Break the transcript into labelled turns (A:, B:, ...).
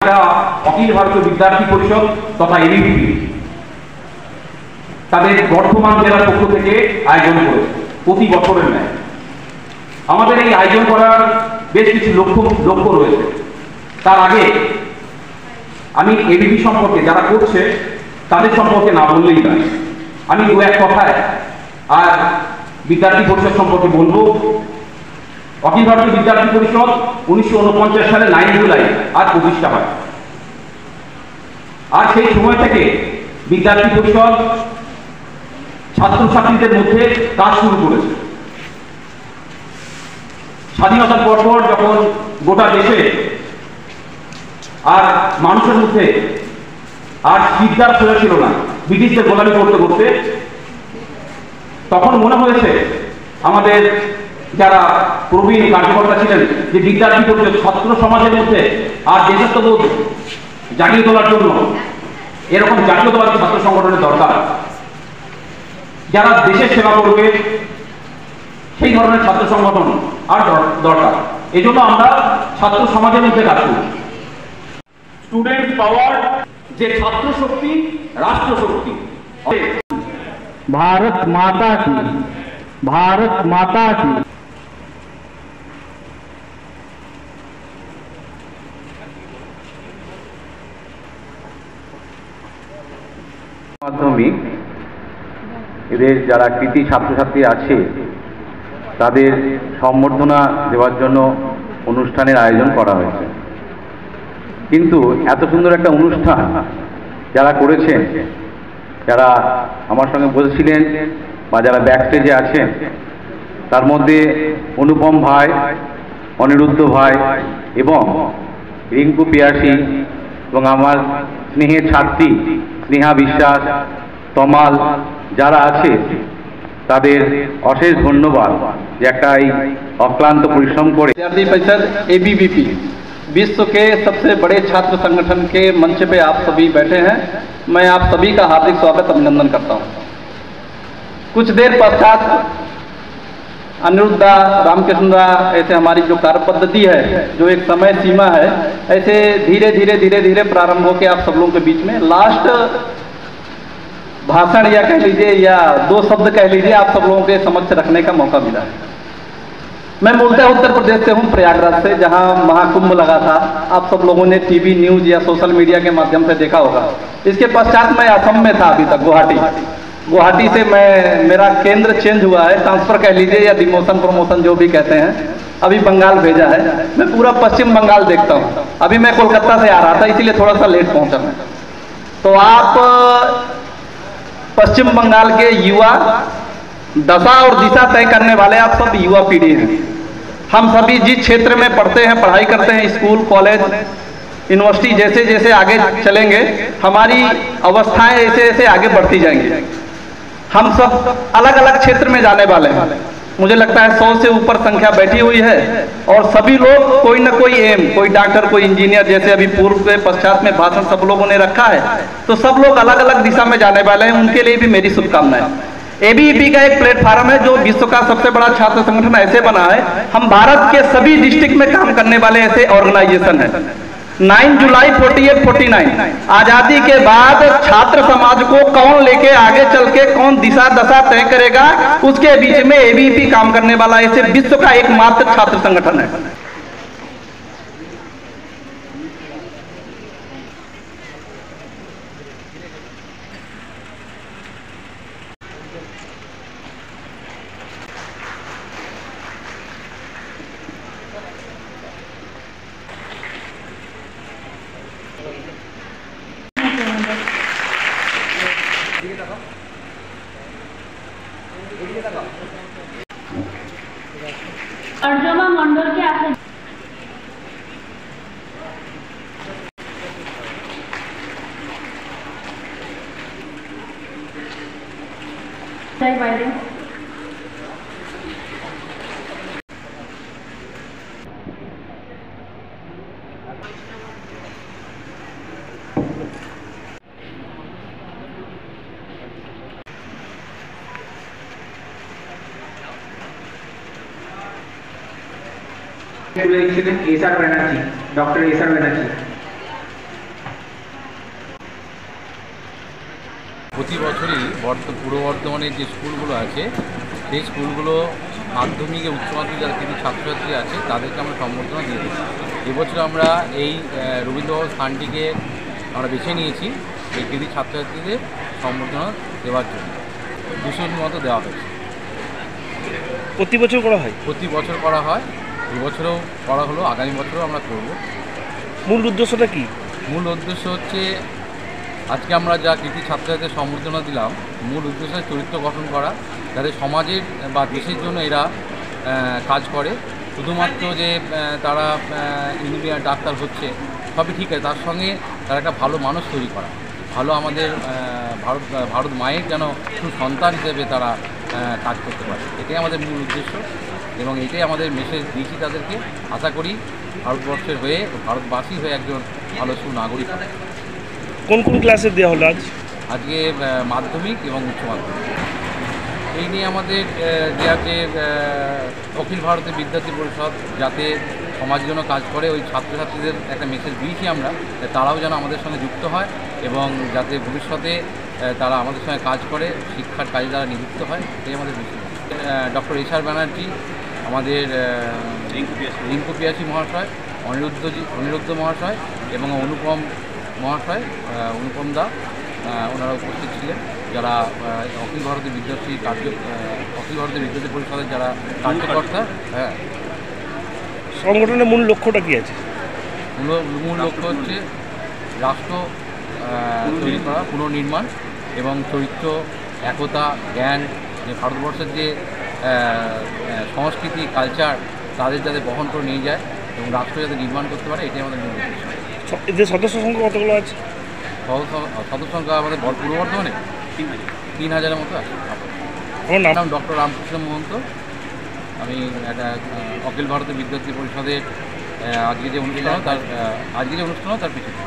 A: অখিল ভারতীয় বিদ্যার্থী পরিষদ তথা এবিভিপি তাদের বর্ধমান জেলার পক্ষ থেকে আয়োজন করেছে প্রতি বছরের ন্যায়। আমাদের এই আয়োজন করার বেশ কিছু লক্ষ্য রয়েছে। তার আগে আমি এবিভি সম্পর্কে যারা করছে তাদের সম্পর্কে না বললেই নয়। আমি দু এক কথায় আর বিদ্যার্থী পরিষদ সম্পর্কে বলবো। অখিল ভারতীয় বিদ্যার্থী পরিষদ 1949 সালে 9 জুলাই আর প্রতিষ্ঠা হয়। আর সেই সময় থেকে বিদ্যার্থী পরিষদ ছাত্রছাত্রীদের মধ্যে কাজ শুরু করেছে। স্বাধীনতার পর যখন গোটা দেশে আর মানুষের মধ্যে আর বিদ্যার ছেলে ছিল না, ব্রিটিশদের গোলামি করতে করতে, তখন মনে হয়েছে আমাদের যারা প্রবীণ কার্যকর্তা ছিলেন যে বিদ্যার্থী পরিষদ ছাত্র সমাজের মধ্যে আর দেশাত্মবোধ জাগিয়ে তোলার জন্য এরকম জাতীয়তাবাদী ছাত্র সংগঠনের দরকার, যারা দেশের সেবা করবে সেই ধরনের ছাত্র সংগঠন আর দরকার। এই জন্য আমরা ছাত্র সমাজের মধ্যে কাজ করি। স্টুডেন্ট পাওয়ার যে ছাত্র শক্তি, রাষ্ট্র শক্তি।
B: भारत माता की, भारत माता की।
C: মাধ্যমিক এদের যারা কৃতি ছাত্রছাত্রী আছে তাদের সম্বর্ধনা দেওয়ার জন্য অনুষ্ঠানের আয়োজন করা হয়েছে। কিন্তু এত সুন্দর একটা অনুষ্ঠান যারা করেছেন, যারা আমার সঙ্গে বসেছিলেন বা যারা ব্যাকস্টেজে আছেন, তার মধ্যে অনুপম ভাই, অনিরুদ্ধ ভাই এবং রিঙ্কু পিয়াসী এবং আমার স্নেহের ছাত্রী স্নেহা বিশ্বাস, তমাল যারা আছে তাদের অশেষ ধন্যবাদ যে একটা এই অক্লান্ত পরিশ্রম করে।
D: विद्यार्थी परिषद एबीवीपी विश्व के सबसे बड़े छात्र संगठन के मंच पे आप सभी बैठे हैं। मैं आप सभी का हार्दिक स्वागत अभिनंदन करता हूं। कुछ देर पश्चात अनिरुद्धा, रामकृष्णा, ऐसे हमारी जो कार्य पद्धति है, जो एक समय सीमा है, ऐसे धीरे धीरे प्रारंभ होकर आप सब लोगों के बीच में लास्ट भाषण या कह लीजिए या 2 शब्द कह लीजिए आप सब लोगों के समक्ष रखने का मौका मिला है। मैं मूलतः उत्तर प्रदेश से हूं, प्रयागराज से, जहां महाकुंभ लगा था। आप सब लोगों ने टीवी न्यूज या सोशल मीडिया के माध्यम से देखा होगा। इसके पश्चात मैं असम में था अभी तक, गुवाहाटी से मेरा केंद्र चेंज हुआ है, ट्रांसफर कह लीजिए या डिमोशन प्रमोशन जो भी कहते हैं, अभी बंगाल भेजा है। मैं पूरा पश्चिम बंगाल देखता हूँ। अभी मैं कोलकाता से आ रहा था, इसीलिए थोड़ा सा लेट पहुंचा मैं। तो आप पश्चिम बंगाल के युवा, दशा और दिशा तय करने वाले आप सब युवा पीढ़ी हैं। हम सभी जिस क्षेत्र में पढ़ते हैं, पढ़ाई करते हैं, स्कूल, कॉलेज, यूनिवर्सिटी, जैसे जैसे आगे चलेंगे हमारी अवस्थाएं ऐसे ऐसे आगे बढ़ती जाएंगी। हम सब अलग अलग क्षेत्र में जाने वाले हैं। मुझे लगता है 100 से ऊपर संख्या बैठी हुई है और सभी लोग कोई ना कोई एम, कोई डॉक्टर, कोई इंजीनियर, जैसे अभी पूर्व के पश्चात में भाषण सब लोगों ने रखा है, तो सब लोग अलग अलग दिशा में जाने वाले हैं। उनके लिए भी मेरी शुभकामनाएं। एबीवीपी का एक प्लेटफार्म है जो विश्व का सबसे बड़ा छात्र संगठन ऐसे बना है। हम भारत के सभी डिस्ट्रिक्ट में काम करने वाले ऐसे ऑर्गेनाइजेशन है। 9 जुलाई 48-49 आजादी के बाद छात्र समाज को कौन लेके आगे चल के कौन दिशा दशा तय करेगा, उसके बीच में एबीवीपी काम करने वाला ऐसे विश्व का एकमात्र छात्र संगठन है।
E: अर्जुमा मंडल के आगे
A: ছিলেন SR Banerjee, doctor SR Banerjee.
F: প্রতি বছরই পূর্ব বর্ধমানের যে স্কুলগুলো আছে সেই স্কুলগুলো মাধ্যমিকে উচ্চ মাধ্যমিক যারা কিছু ছাত্রছাত্রী আছে তাদেরকে আমরা সম্বর্ধনা দিয়ে দিই। এবছর আমরা এই রবীন্দ্রভবন স্থানটিকে আমরা বেছে নিয়েছি এই কৃতি ছাত্রছাত্রীদের সম্বর্ধনা দেওয়ার জন্য। 200 মতো দেওয়া হয়েছে।
G: প্রতি বছর করা হয়?
F: প্রতি বছর করা হয়, এবছরেও করা হলো, আগামী বছরও আমরা করব।
G: মূল উদ্দেশ্যটা কি?
F: মূল উদ্দেশ্য হচ্ছে আজকে আমরা যা কৃতি ছাত্রছাত্রীদের সম্বর্ধনা দিলাম, মূল উদ্দেশ্য চরিত্র গঠন করা, যাতে সমাজের বা দেশের জন্য এরা কাজ করে। শুধুমাত্র যে তারা ইঞ্জিনিয়ার ডাক্তার হচ্ছে সবই ঠিক আছে, তার সঙ্গে তারা একটা ভালো মানুষ তৈরি করা, ভালো আমাদের ভারত মায়ের যেন সন্তান হিসেবে তারা কাজ করতে পারে, এটাই আমাদের মূল উদ্দেশ্য এবং এটাই আমাদের মেসেজ দিয়েছি তাদেরকে। আশা করি ভারতবর্ষের হয়ে, ভারতবাসী হয়ে একজন ভালো সুনাগরিক হবে।
G: কোন কোন ক্লাসে দেওয়া হলো
F: আজকে মাধ্যমিক এবং উচ্চ মাধ্যমিক। এই নিয়ে আমাদের দেওয়ার যে অখিল ভারতীয় বিদ্যার্থী পরিষদ যাতে সমাজের জন্য কাজ করে, ওই ছাত্রছাত্রীদের একটা মেসেজ দিয়েছি আমরা, তারাও যেন আমাদের সঙ্গে যুক্ত হয় এবং যাতে ভবিষ্যতে তারা আমাদের সঙ্গে কাজ করে, শিক্ষার কাজে তারা নিযুক্ত হয়, এটাই আমাদের মেসেজ। ডক্টর এসআর ব্যানার্জি, আমাদের রিঙ্কু পিয়াসী মহাশয়, অনিরুদ্ধ মহাশয় এবং অনুপম মহাশয়, অনুপম দা, ওনারা উপস্থিত ছিলেন, যারা অখিল ভারতীয় বিদ্যার্থী পরিষদের যারা কার্যকর্তা। হ্যাঁ,
G: সংগঠনের মূল লক্ষ্যটা কী আছে?
F: মূল লক্ষ্য হচ্ছে রাষ্ট্র তৈরি করা, পুনর্নির্মাণ এবং চরিত্র, একতা, জ্ঞান, যে ভারতবর্ষের যে সংস্কৃতি, কালচার তাদের যাতে বহন করে নিয়ে যায় এবং রাষ্ট্র যাতে নির্মাণ করতে পারে, এটাই আমাদের মূল উদ্দেশ্য।
G: এদের সদস্য সংখ্যা কতগুলো আছে?
F: সদস্য সংখ্যা আমাদের পূর্ব বর্ধমানে 3000-এর মতো আছে।
G: আমার
F: নাম ডক্টর রামকৃষ্ণ মহন্ত। আমি একটা অখিল ভারতীয় বিদ্যার্থী পরিষদের আজকে যে অনুষ্ঠান তার পিছনে।